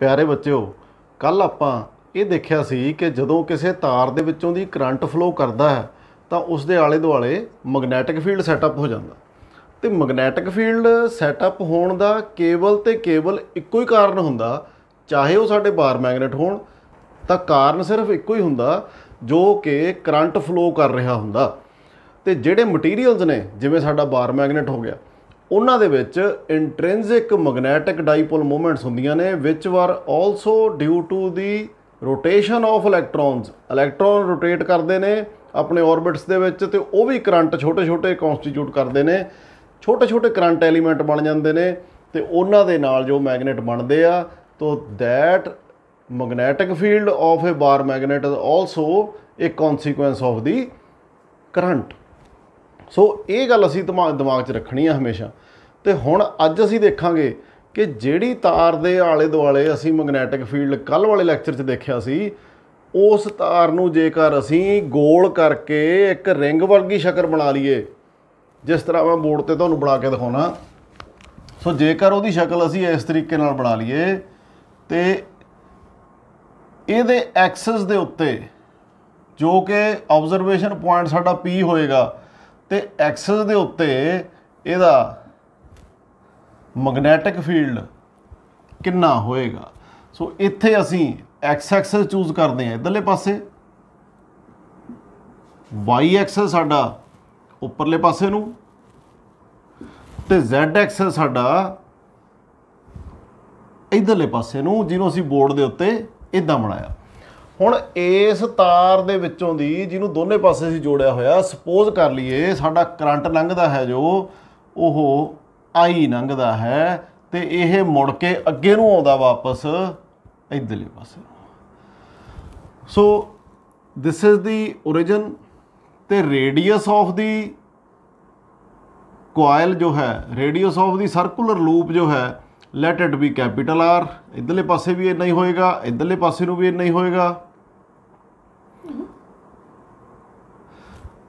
प्यारे बच्चों, कल आपां ये देखिया सी कि जदों किसी तार दे विचों दी करंट फ्लो करदा है तो उसके आले दुआले मैगनैटिक फील्ड सैटअप हो जाता। तो मैगनैटिक फील्ड सैटअप होने का केवल इक्को ही कारण हुंदा, चाहे वो साडे बार मैगनेट होण तां कारण सिर्फ इक्को ही हुंदा जो कि करंट फ्लो कर रहा हुंदा। ते जिहड़े मटीरीअल्स ने जिवें साडा बार मैगनेट हो गया उन्हां दे विच इंट्रिंसिक मैगनैटिक डाईपोल मूवमेंट्स हुंदियां ने which were also due to the rotation of electrons. Electron rotate करते हैं अपने ऑर्बिट्स दे विच ते वो भी करंट छोटे छोटे कॉन्स्टीट्यूट करते हैं, छोटे छोटे करंट एलीमेंट बन जाते हैं तो उन्हां दे नाल जो मैगनेट बनते आ तो that magnetic field of a bar magnet is also a consequence of the current. So ये गल असी दिमाग च रखनी है हमेशा। तो हुण अज असी देखांगे कि जिहड़ी तार दे आले दुआले असी मैगनैटिक फील्ड कल वाले लैक्चर च देखिया सी, उस तार नूं जेकर असी गोल करके एक रिंग वर्गी शक्ल बना लीए, जिस तरह मैं बोर्ड ते तुहानूं बना के दिखाउणा। सो जेकर उहदी शक्ल असी इस तरीके नाल बना लीए तो इहदे एक्सिस दे उत्ते जो कि ऑबजरवेशन पॉइंट साडा पी होएगा तो एक्सिस दे उत्ते इहदा मैगनैटिक फील्ड कितना होएगा। सो इत्थे असी एक्स एक्सिस चूज करते हैं इधरले पासे, वाई एक्सिस साडा उपरले पासे नूं ते Z एक्सिस साडा इधरले पासे नूं, जिन्हों असी बोर्ड दे उत्ते इदां बनाया। हुण इस तार दे विचों दी जिन्हों दोने पासे असी जोड़िया होया, सपोज कर लीए साडा करंट लंघदा है जो ओह आई लंघदा है तो यह मुड़ के अगे नूं आउंदा वापस इधरले पासे। So this is the origin ते रेडियस ऑफ दी कोयल जो है, radius of the circular loop जो है, let it be capital R. इधरले पासे भी इन्ना ही होएगा, इधरले पासे नूं भी इन्ना ही होएगा।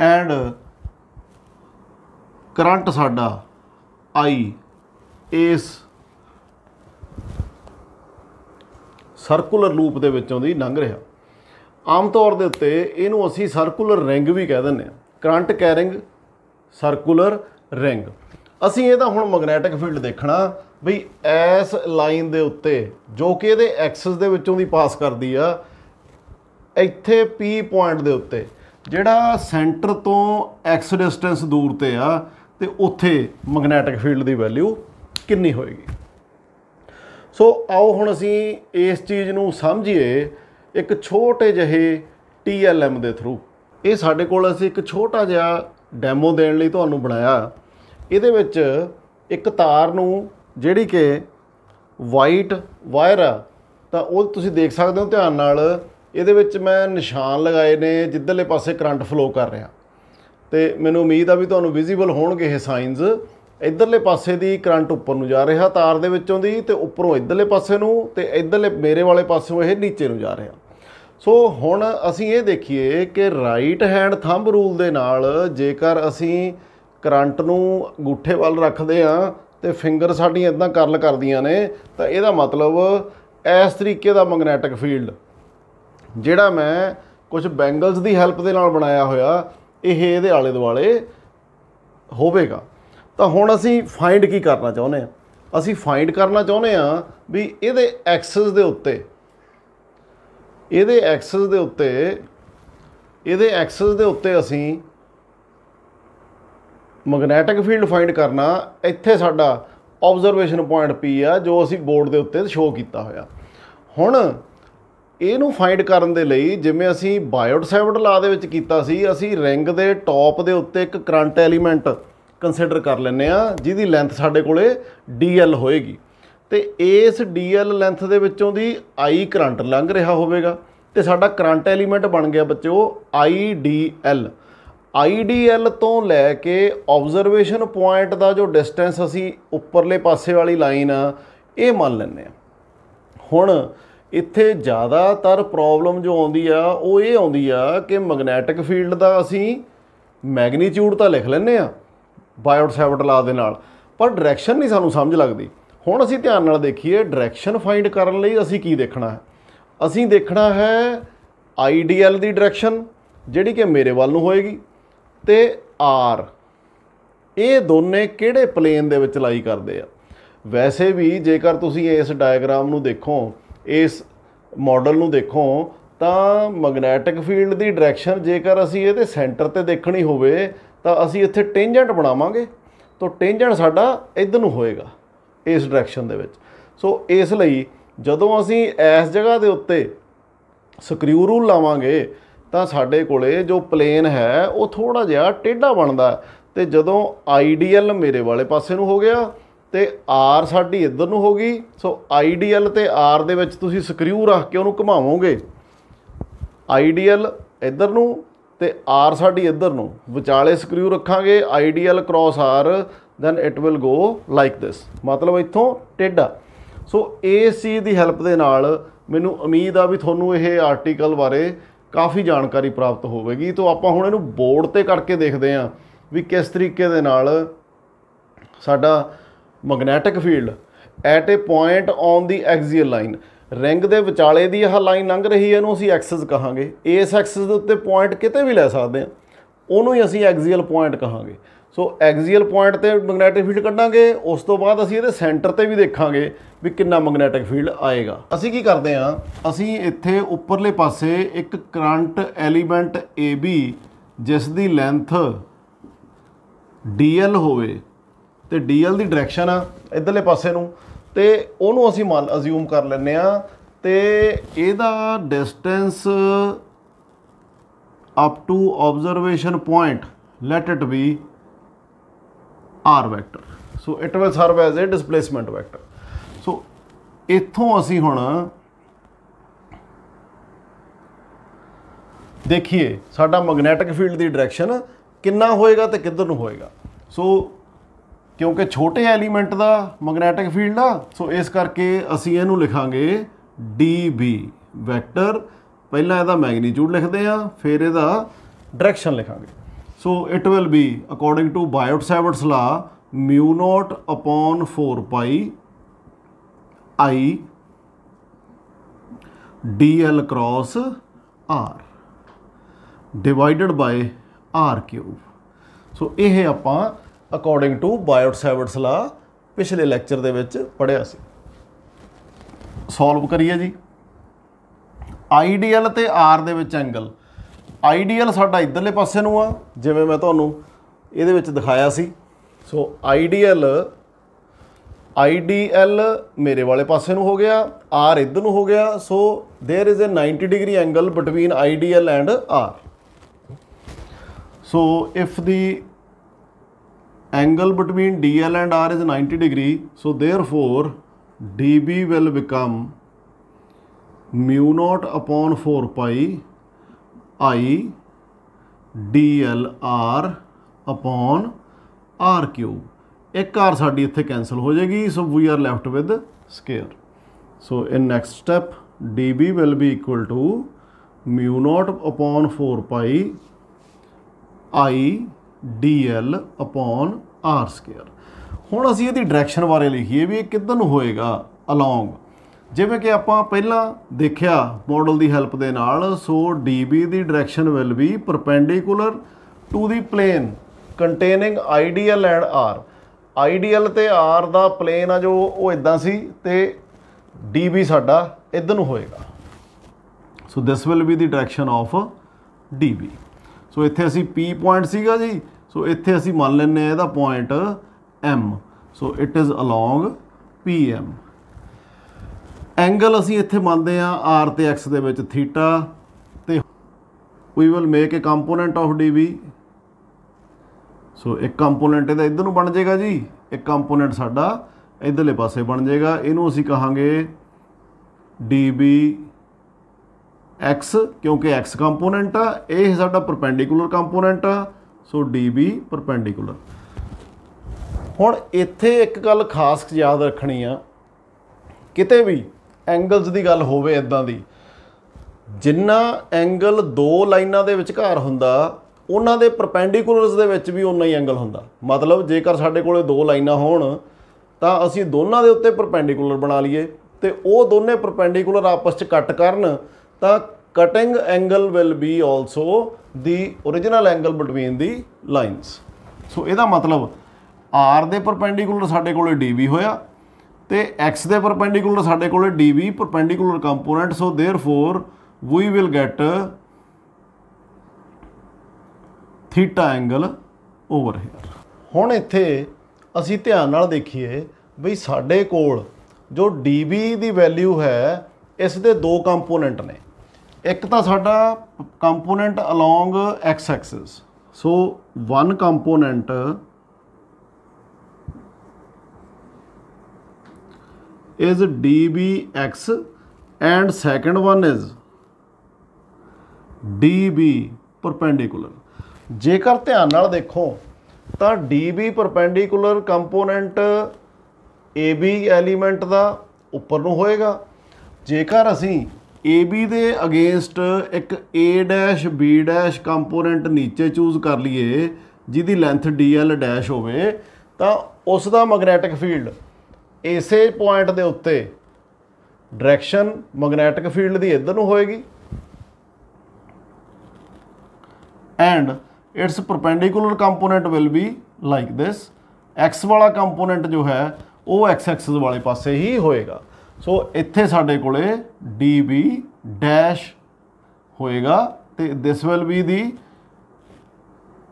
एंड करंट साडा आई इस सर्कुलर लूप दे विचों दी लंघ रहा। आम तौर दे उत्ते इहनूं असीं सर्कुलर रिंग भी कह दिंदे आ, करंट कैरिंग सर्कुलर रिंग। असीं इहदा हुण मैगनैटिक फील्ड देखना बई इस लाइन दे उत्ते जो कि इहदे एक्सिस दे विचों दी पास करदी आ, इत्थे पी पॉइंट दे उत्ते जिहड़ा सेंटर तो एक्स डिस्टेंस दूर ते आ ते उत्थे मैगनैटिक फील्ड दी वैल्यू कितनी होएगी। सो आओ हुण असीं इस चीज़ नूं समझीए एक छोटे जिहे TLM दे थ्रू। ये साडे कोल असीं एक छोटा जिहा डैमो देण लई तुहानूं बनाया। इहदे विच एक तार नूं जिहड़ी कि वाइट वायर आ तां ओह तुसीं देख सकदे हो ध्यान नाल। इहदे विच मैं निशान लगाए ने जिधरले पासे करंट फ्लो कर रहा, तो मैनूं उम्मीद आ भी तुहानूं विजिबल होणगे ये साइनस। इधरले पासे दी करंट उपर नूं जा रहा तार दे विचों दी, ते उपरों इधरले पासे नूं, ते इधरले मेरे वाले पासों ये नीचे नूं जा रहा। सो हुण असीं ये देखीए कि राइट हैंड थंब रूल दे नाल जेकर असीं करंट नूं अंगूठे वल रखदे आ ते फिंगर साडीआं इदां करल करदियां ने, तां इहदा मतलब इस तरीके दा मैगनैटिक फील्ड जिहड़ा मैं कुछ बैंगल्स की हैल्प के नाल बनाया होया ये आले दुआले होवेगा। तो हुण असीं फाइंड की करना चाहुंदे आ, असीं फाइंड करना चाहुंदे आ भी इहदे एक्सिस दे उत्ते, इहदे एक्सिस दे उत्ते, इहदे एक्सिस दे उत्ते असीं मैगनैटिक फील्ड फाइंड करना। इत्थे साडा ऑबजरवेशन पॉइंट पी आ जो असीं बोर्ड दे उत्ते शो कीता होया। हुण ਇਹਨੂੰ फाइंड करन दे लई जिवें असीं बायोट सैवर्ट ला दे विच कीता सी, असीं रिंग दे टॉप दे उत्ते एक करंट एलीमेंट कंसिडर कर लैंदे आ जिहदी लेंथ साडे कोले DL होएगी, ते इस DL लेंथ दे विचों दी I करंट लंघ रहा होवेगा ते साडा करंट एलीमेंट बन गया बच्चों IDL। IDL तो लैके ऑबजरवेशन पॉइंट का जो डिस्टेंस असीं उपरले पासे वाली लाइन आ ये मान लैंदे आ। हुण इत्थे ज़्यादातर प्रॉब्लम जो आउंदी आ वो ये आउंदी आ कि मैगनैटिक फील्ड का असीं मैगनीट्यूड तो लिख लैंदे आ बायोट सैवर्ट ला दे नाल, पर डायरैक्शन नहीं सानूं समझ लगदी। हुण असीं ध्यान नाल देखीए डायरैक्शन फाइंड करन लई असीं की देखना है, असीं देखना है आईडीएल दी डायरैक्शन जिहड़ी कि मेरे वल नूं होएगी ते आर, ये दोने किहड़े प्लेन दे विच लाई करदे आ। वैसे भी जेकर तुसीं इस डायग्राम नूं देखो, इस मॉडल नूं देखो, ਤਾਂ ਮੈਗਨੈਟਿਕ ਫੀਲਡ ਦੀ ਡਾਇਰੈਕਸ਼ਨ ਜੇਕਰ ਅਸੀਂ ਇਹਦੇ ਸੈਂਟਰ ਤੇ ਦੇਖਣੀ ਹੋਵੇ ਤਾਂ ਅਸੀਂ ਇੱਥੇ ਟੈਂਜੈਂਟ ਬਣਾਵਾਂਗੇ, ਤਾਂ ਟੈਂਜੈਂਟ ਸਾਡਾ ਇੱਧਰ ਨੂੰ ਹੋਏਗਾ ਇਸ ਡਾਇਰੈਕਸ਼ਨ ਦੇ ਵਿੱਚ। ਸੋ ਇਸ ਲਈ ਜਦੋਂ ਅਸੀਂ ਇਸ ਜਗ੍ਹਾ ਦੇ ਉੱਤੇ ਸਕਰੂ ਰੂਲ ਲਾਵਾਂਗੇ ਤਾਂ ਸਾਡੇ ਕੋਲੇ ਜੋ ਪਲੇਨ ਹੈ ਉਹ ਥੋੜਾ ਜਿਹਾ ਟੇਢਾ ਬਣਦਾ, ਤੇ ਜਦੋਂ ਆਈਡੀਅਲ ਮੇਰੇ ਵਾਲੇ ਪਾਸੇ ਨੂੰ ਹੋ ਗਿਆ ਤੇ ਆਰ ਸਾਡੀ ਇੱਧਰ ਨੂੰ ਹੋ ਗਈ। ਸੋ ਆਈਡੀਅਲ ਤੇ ਆਰ ਦੇ ਵਿੱਚ ਤੁਸੀਂ ਸਕਰੂ ਰੱਖ ਕੇ ਉਹਨੂੰ ਘੁਮਾਵੋਗੇ, आईडीएल इधर नूं ते आर साडी इधर नूं, विचाले ਸਕਰੂ रखांगे IDL cross R, then it will go like this, मतलब इत्थों टेढ़ा। सो इस चीज़ की हैल्प दे नाल मैनूं उम्मीद आ भी तुहानूं ये आर्टिकल बारे काफ़ी जानकारी प्राप्त होवेगी। तो आपां हुण इहनूं बोर्ड ते करके देखदे हां भी किस तरीके दे नाल साडा magnetic field eight A point on the axial line, ring के विचाले की यह लाइन लंघ रही है, इहनूं असीं एक्सिस कहांगे। इस एक्सिस के उत्ते पॉइंट किते भी लै सकते हैं, उहनूं ही असीं एक्सियल पॉइंट कहांगे। सो एक्सियल पॉइंट ते मैगनैटिक फील्ड कढांगे, उस तो बाद असीं इहदे सेंटर ते भी देखांगे भी कितना मैगनैटिक फील्ड आएगा। असीं की करते हैं, असीं इत्थे उपरले पासे एक करंट एलीमेंट ए बी जिस दी लेंथ डी एल होवे ते डी एल की डायरैक्शन आ इधरले पासे नूं, तो ਉਹਨੂੰ ਅਸੀਂ ਮੰਨ ਅਜ਼ਿਊਮ ਕਰ ਲੈਂਦੇ ਹਾਂ ਤੇ ਇਹਦਾ distance up to observation point let it be R vector. So it will serve as a displacement vector. So ਇੱਥੋਂ ਅਸੀਂ ਹੁਣ ਦੇਖੀਏ ਸਾਡਾ ਮੈਗਨੈਟਿਕ ਫੀਲਡ ਦੀ ਡਾਇਰੈਕਸ਼ਨ ਕਿੰਨਾ ਹੋਏਗਾ ਤੇ ਕਿੱਧਰ ਨੂੰ ਹੋਏਗਾ। ਸੋ क्योंकि छोटे एलीमेंट का मैगनैटिक फील्ड आ, सो इस करके असी इहनूं लिखांगे डी बी वैक्टर। पहला इहदा मैगनीट्यूड लिखते हैं, फिर इहदा डायरैक्शन लिखांगे। So it will be according to Biot-Savart's law mu not upon 4 pi I D L cross R divided by R cube. So यह आपां अकॉर्डिंग टू बायोट-सैवर्ट्स लॉ पिछले लैक्चर दे विच पढ़िया सी। सॉल्व करिए जी। आईडीएल ते आर दे विच एंगल, आईडीएल साडा इधरले पासे नूं आ जिवें मैं तुहानूं इहदे विच दिखाया सी। सो आईडीएल मेरे वाले पासे नूं हो गया, आर इधर नूं हो गया। So there is a 90 degree angle between IDL and R. So if the angle between DL and R is 90 degree, so therefore DB will become mu naught upon 4 pi I DLR upon R cube। एक R sari इत्थे cancel हो जाएगी, so we are left with square। So in next step DB will be equal to mu naught upon 4 pi I DL upon R square। ਹੁਣ ਅਸੀਂ ਇਹਦੀ direction ਬਾਰੇ ਲਿਖੀਏ ਵੀ ਇਹ ਕਿੱਧਰ ਨੂੰ ਹੋਏਗਾ ਅਲੋਂਗ। ਜਿਵੇਂ ਕਿ ਆਪਾਂ ਪਹਿਲਾਂ ਦੇਖਿਆ ਮਾਡਲ ਦੀ ਹੈਲਪ ਦੇ ਨਾਲ। ਸੋ DB ਦੀ direction will be perpendicular to the plane containing IDL and R. IDL ਤੇ ਆਰ ਦਾ ਪਲੇਨ ਆ ਜੋ ਉਹ ਇਦਾਂ ਸੀ ਤੇ DB ਸਾਡਾ ਇੱਧਰ ਨੂੰ ਹੋਏਗਾ। ਸੋ this will be the direction of DB। ਸੋ ਇੱਥੇ ਅਸੀਂ P ਪੁਆਇੰਟ ਸੀਗਾ ਜੀ, ਸੋ ਇੱਥੇ ਅਸੀਂ ਮੰਨ ਲੈਂਦੇ ਹਾਂ ਇਹਦਾ point M। So it is along PM। Angle ਅਸੀਂ ਇੱਥੇ ਮੰਨਦੇ ਹਾਂ R ਤੇ X ਦੇ ਵਿੱਚ ਥੀਟਾ, ਤੇ we will make a component of DB। So ਇੱਕ ਕੰਪੋਨੈਂਟ ਇਹਦਾ ਇੱਧਰ ਨੂੰ ਬਣ ਜਾਏਗਾ ਜੀ, ਇੱਕ ਕੰਪੋਨੈਂਟ ਸਾਡਾ ਇੱਧਰਲੇ ਪਾਸੇ ਬਣ ਜਾਏਗਾ। ਇਹਨੂੰ ਅਸੀਂ ਕਹਾਂਗੇ DB X, क्योंकि X कंपोनेंट आ, ये साडा परपेंडिकुलर कंपोनेंट आ। सो DB परपेंडिकुलर। हुण इत्थे एक गल खास याद रखनी आ, किते भी एंगल्स की गल होवे इदां दी, जिन्ना एंगल दो लाइनां दे विचकार हुंदा उन्हां दे परपेंडिकुलरस दे विच भी उन्ना ही एंगल हुंदा। मतलब जेकर साडे कोले दो लाइनां होण ਤਾਂ ਅਸੀਂ ਦੋਨਾਂ ਦੇ ਉੱਤੇ ਪਰਪੈਂਡੀਕੂਲਰ ਬਣਾ ਲਈਏ ਤੇ ਉਹ ਦੋਨੇ ਪਰਪੈਂਡੀਕੂਲਰ ਆਪਸ 'ਚ ਕੱਟ ਕਰਨ ਤਾਂ cutting angle will be also the original angle between the lines. ਸੋ ਇਹਦਾ ਮਤਲਬ ਆਰ ਦੇ ਪਰਪੈਂਡੀਕੂਲਰ ਸਾਡੇ ਕੋਲੇ ਡੀ ਬੀ ਹੋਇਆ ਤੇ ਐਕਸ ਦੇ ਪਰਪੈਂਡੀਕੂਲਰ ਸਾਡੇ ਕੋਲੇ D B perpendicular component. So therefore we will get theta angle over here. ਹੁਣ ਇੱਥੇ ਅਸੀਂ ਧਿਆਨ ਨਾਲ ਦੇਖੀਏ ਬਈ ਸਾਡੇ ਕੋਲ ਜੋ ਡੀ ਬੀ ਦੀ ਵੈਲਿਊ ਹੈ ਇਸ ਦੇ ਦੋ ਕੰਪੋਨੈਂਟ ਨੇ। ਇੱਕ ਤਾਂ ਸਾਡਾ component along x axis, so one component is dbx and second one is db perpendicular। ਜੇਕਰ ਧਿਆਨ ਨਾਲ ਦੇਖੋ ਤਾਂ db perpendicular component ab element ਦਾ ਉੱਪਰ ਨੂੰ ਹੋਏਗਾ। ਜੇਕਰ ਅਸੀਂ ab ਦੇ ਅਗੇਂਸਟ ਇੱਕ a dash b dash component ਨੀਚੇ ਚੂਜ਼ ਕਰ ਲਈਏ ਜਿਹਦੀ ਲੈਂਥ dl ਡੈਸ਼ ਹੋਵੇ ਤਾਂ ਉਸ ਦਾ ਮੈਗਨੈਟਿਕ ਫੀਲਡ ਇਸੇ ਪੁਆਇੰਟ ਦੇ ਉੱਤੇ ਡਾਇਰੈਕਸ਼ਨ ਮੈਗਨੈਟਿਕ ਫੀਲਡ ਦੀ ਇੱਧਰ ਨੂੰ ਹੋਏਗੀ and its perpendicular component will be like this. X ਵਾਲਾ ਕੰਪੋਨੈਂਟ ਜੋ ਹੈ ਉਹ ਐਕਸ ਐਕਸਿਸ ਵਾਲੇ ਪਾਸੇ ਹੀ ਹੋਏਗਾ। ਸੋ ਇੱਥੇ ਸਾਡੇ ਕੋਲੇ ਡੀ ਬੀ ਡੈਸ਼ ਹੋਏਗਾ ਤੇ this will be the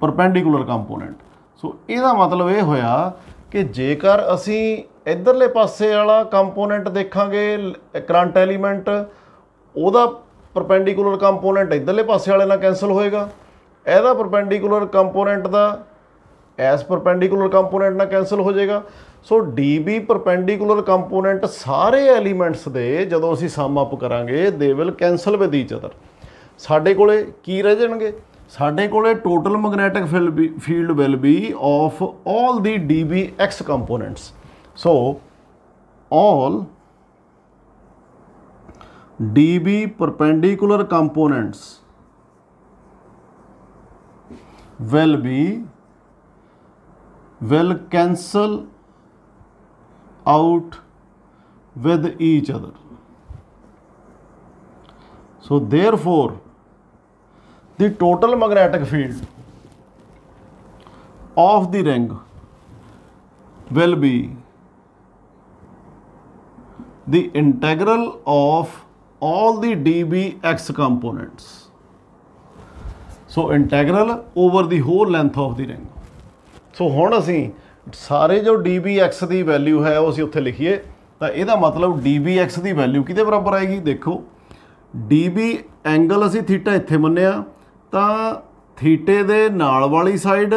perpendicular component. ਸੋ ਇਹਦਾ ਮਤਲਬ ਇਹ ਹੋਇਆ ਕਿ ਜੇਕਰ ਅਸੀਂ ਇੱਧਰਲੇ ਪਾਸੇ ਵਾਲਾ ਕੰਪੋਨੈਂਟ ਦੇਖਾਂਗੇ ਕਰੰਟ ਐਲੀਮੈਂਟ ਉਹਦਾ ਪਰਪੈਂਡੀਕੂਲਰ ਕੰਪੋਨੈਂਟ ਇੱਧਰਲੇ ਪਾਸੇ ਵਾਲੇ ਨਾਲ ਕੈਂਸਲ ਹੋਏਗਾ, ਇਹਦਾ ਪਰਪੈਂਡੀਕੂਲਰ ਕੰਪੋਨੈਂਟ ਦਾ ਐਸ ਪਰਪੈਂਡੀਕੂਲਰ ਕੰਪੋਨੈਂਟ ਨਾਲ ਕੈਂਸਲ ਹੋ ਜਾਏਗਾ। So D B perpendicular component ਸਾਰੇ ਐਲੀਮੈਂਟਸ ਦੇ ਜਦੋਂ ਅਸੀਂ ਸਮ ਅਪ ਕਰਾਂਗੇ they will cancel with each other. ਸਾਡੇ ਕੋਲੇ ਕੀ ਰਹਿ ਜਾਣਗੇ? ਸਾਡੇ ਕੋਲੇ total magnetic field will be of all the D B X components. So all db perpendicular components will cancel out with each other. So therefore the total magnetic field of the ring will be the integral of all the dbx components. So integral over the whole length of the ring. So ਹੁਣ ਅਸੀਂ ਸਾਰੇ ਜੋ dbx ਦੀ value ਹੈ ਉਹ ਅਸੀਂ ਉੱਥੇ ਲਿਖੀਏ ਤਾਂ ਇਹਦਾ ਮਤਲਬ dbx ਦੀ ਵੈਲਿਊ ਕਿਹਦੇ ਬਰਾਬਰ ਆਏਗੀ? ਦੇਖੋ db ਐਂਗਲ ਅਸੀਂ ਥੀਟਾ ਇੱਥੇ ਮੰਨਿਆ ਤਾਂ ਥੀਟੇ ਦੇ ਨਾਲ ਵਾਲੀ ਸਾਈਡ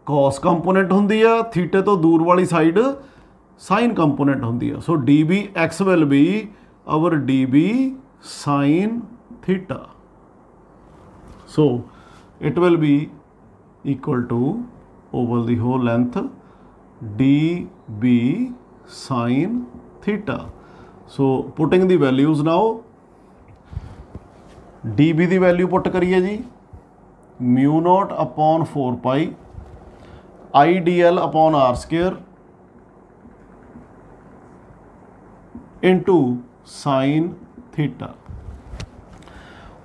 cos ਕੰਪੋਨੈਂਟ ਹੁੰਦੀ ਆ, ਥੀਟੇ ਤੋਂ ਦੂਰ ਵਾਲੀ ਸਾਈਡ साइन कंपोनेंट होंगी है। So D B X will be our D B sine theta. So it will be equal to over the whole length D B sine theta. So putting the values now D B की value put करिए जी mu not upon 4 pi I D L upon are square into sine theta.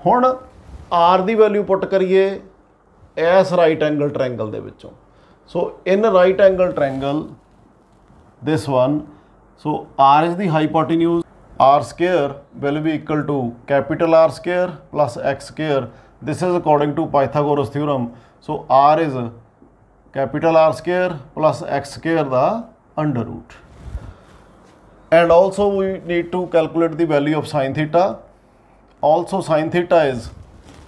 हुण R की value put करिए इस right angle triangle दे विचों। So in right angle triangle this one, so R is the hypotenuse, R square will be equal to capital R square plus x square. This is according to Pythagoras theorem. So R is capital R square plus x square दा under root. And also we need to calculate the value of sin theta. Also sin theta is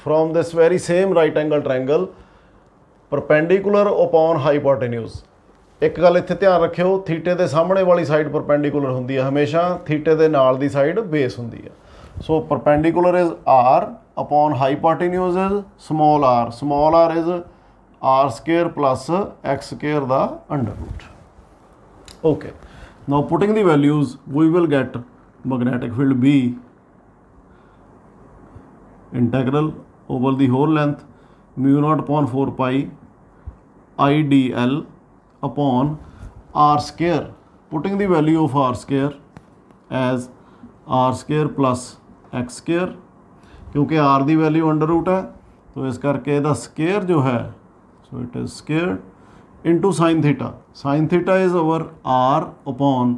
from this very same right angle triangle perpendicular upon hypotenuse। एक गल इत्थे ध्यान रखियो थीटे दे सामने वाली side perpendicular हुंदी है हमेशा, थीटे दे नाल दी साइड बेस हुंदी है। So perpendicular is r upon hypotenuse is small r is r square plus x square दा under root। Okay, now putting the values we will get magnetic field B integral over the whole length mu naught upon 4 pi I dl upon r square putting the value of r square as r square plus x square, क्योंकि r की value under root है तो इस करके इहदा square जो है so it is square into sine theta. Sine theta is over r upon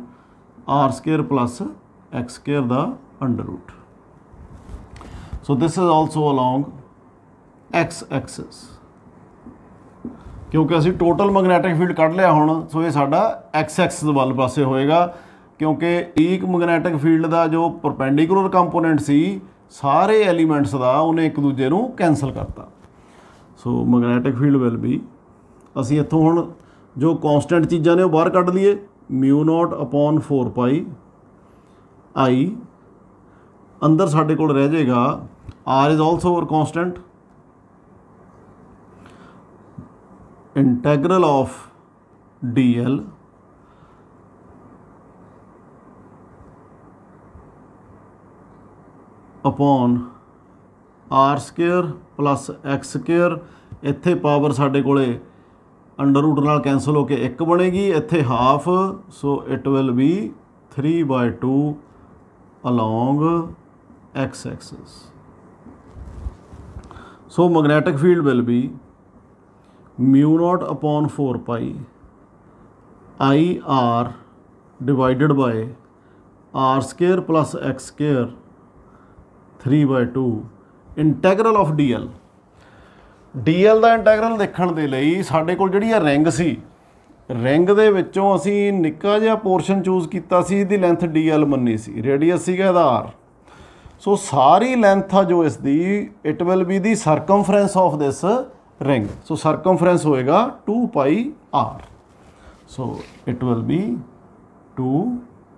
are square plus x square the under root. So this is also along x axis, क्योंकि असी total magnetic field कढ़ लिया हुण, सो ये साडा x axis वाले पासे होएगा, क्योंकि एक मैगनैटिक फील्ड का जो परपेंडिकुलर कंपोनेंट सी सारे एलीमेंट्स का उन्हें एक दूजे नूं कैंसल करता। So magnetic field will be, असी इत्थों हुण जो कॉन्सटेंट चीज़ां ने वो बाहर कढ़ लईए, mu not upon 4 pi I, अंदर साडे कोल रह जाएगा R is also over constant, integral of D L upon are square plus x square, इत्थे पावर साडे कोले अंडर रूट नाल कैंसल होकर एक बनेगी, इत्थे half, so it will be 3/2 along x axis. So magnetic field will be mu not upon 4 pi I R divided by R square plus x square 3/2 integral of D L. D L का integral देखने के लिए साढ़े कोल जिहड़ी ring सी, ring दे विचों असी निक्का जिहा पोर्शन चूज किया सी, इसकी लेंथ डी एल मन्नी सी, रेडियस सीगा इहदा आर। सो सारी लेंथ आ जो इसकी it will be the circumference of this ring. So circumference होएगा 2 pi R, so it will be 2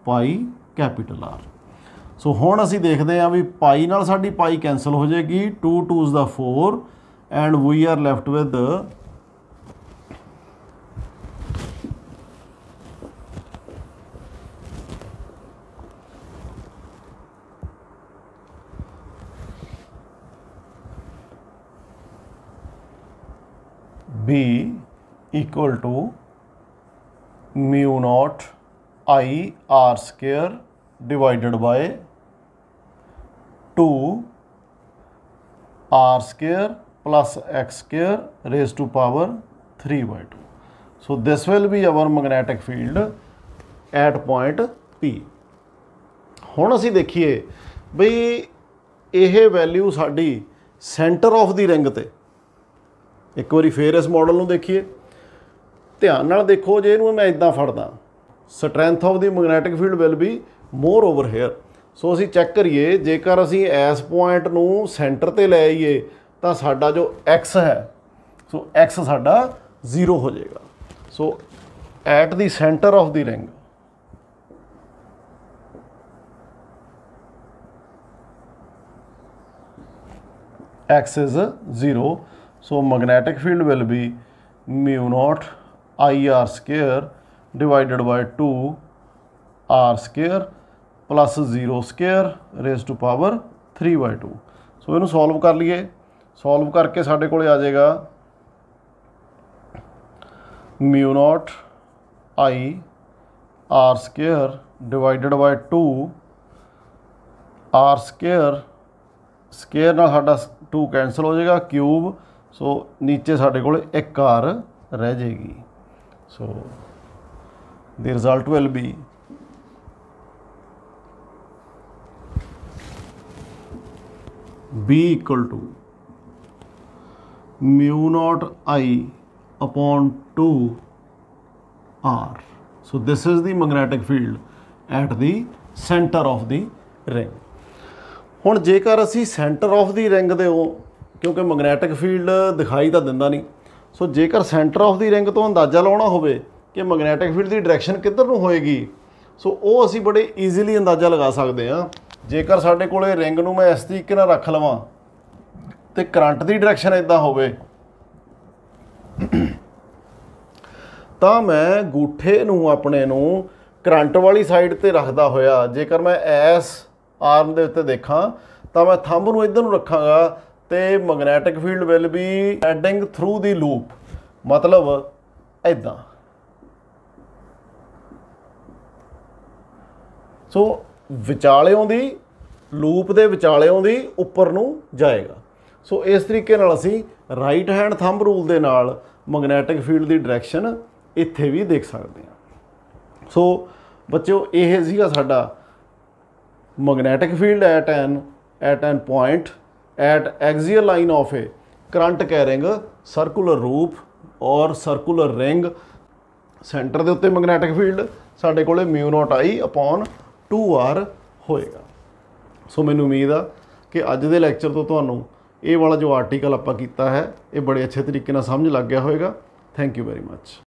pi capital R. So हुण असी देखते हैं भी पाई नाल साडी पाई कैंसल हो जाएगी, 2 2s दा 4 and we are left with B equal to mu naught I are square divided by 2 are square plus x square raise to power 3/2। So this will be our magnetic field at point P। हुण असी देखिए बई यह value साडी centre of the ring ते, एक बारी फिर इस मॉडल नूं देखिए, ध्यान नाल देखो, जे इहनूं मैं इदां फड़दा, strength of the magnetic field will be more over here. So असी चैक करिए, जेकर असी इस पॉइंट नूं सेंटर ते लै आईए तो साडा जो एक्स है, सो एक्स साडा 0 हो जाएगा। So at the centre of the ring X is 0। So magnetic field will be mu naught I are square divided by 2 are square plus 0 square raise to power 3/2। So इनू solve कर लीए, solve करके साढ़े को आ जाएगा mu naught I are square divided by 2 are square, square नाल साडा 2 कैंसल हो जाएगा, क्यूब। सो नीचे साढ़े को एक आर रह जाएगी। So the result will be B equal to mu naught I upon 2 r. So this is the magnetic field at the centre of the ring. हुण जेकर असी सेंटर ऑफ द रिंग दे, क्योंकि मैग्नेटिक फील्ड दिखाई तो दिंदा नहीं, सो जेकर सेंटर ऑफ द रिंग तो अंदाज़ा लाना होवे कि मैग्नेटिक फील्ड की डायरैक्शन किधर नूं होएगी, सो वो असी बड़े ईजीली अंदाज़ा लगा सकते हैं। जेकर साढ़े कोल रिंग नूं मैं इस तरीके नाल रख लवां तो करंट की डायरैक्शन इदां होवे, तो मैं गूठे नूं अपने नूं करंट वाली साइड ते रखदा होया, जेकर मैं इस आर्म दे उत्ते देखा तो मैं थंब नूं इधर नूं रखांगा तो magnetic field will B heading through the loop, मतलब इदां। सो विचालियों दी लूप दे विचालियों दी उपर नूं जाएगा। सो इस तरीके नाल असीं राइट हैंड थंब रूल दे नाल मैगनैटिक फील्ड की डायरैक्शन इत्थे भी देख सकते हैं। सो बच्चों यह सीगा साडा magnetic field at an point at axial line of a current carrying circular loop और सर्कुलर रिंग। सेंटर के उत्ते मैगनैटिक फील्ड साडे कोले μ0I/2r होएगा। सो मैनूं उम्मीद आ कि अज दे लैक्चर तो तुहानूं ये वाला जो आर्टिकल आपां कीता है ये बड़े अच्छे तरीके नाल समझ लग गया होएगा। Thank you very much.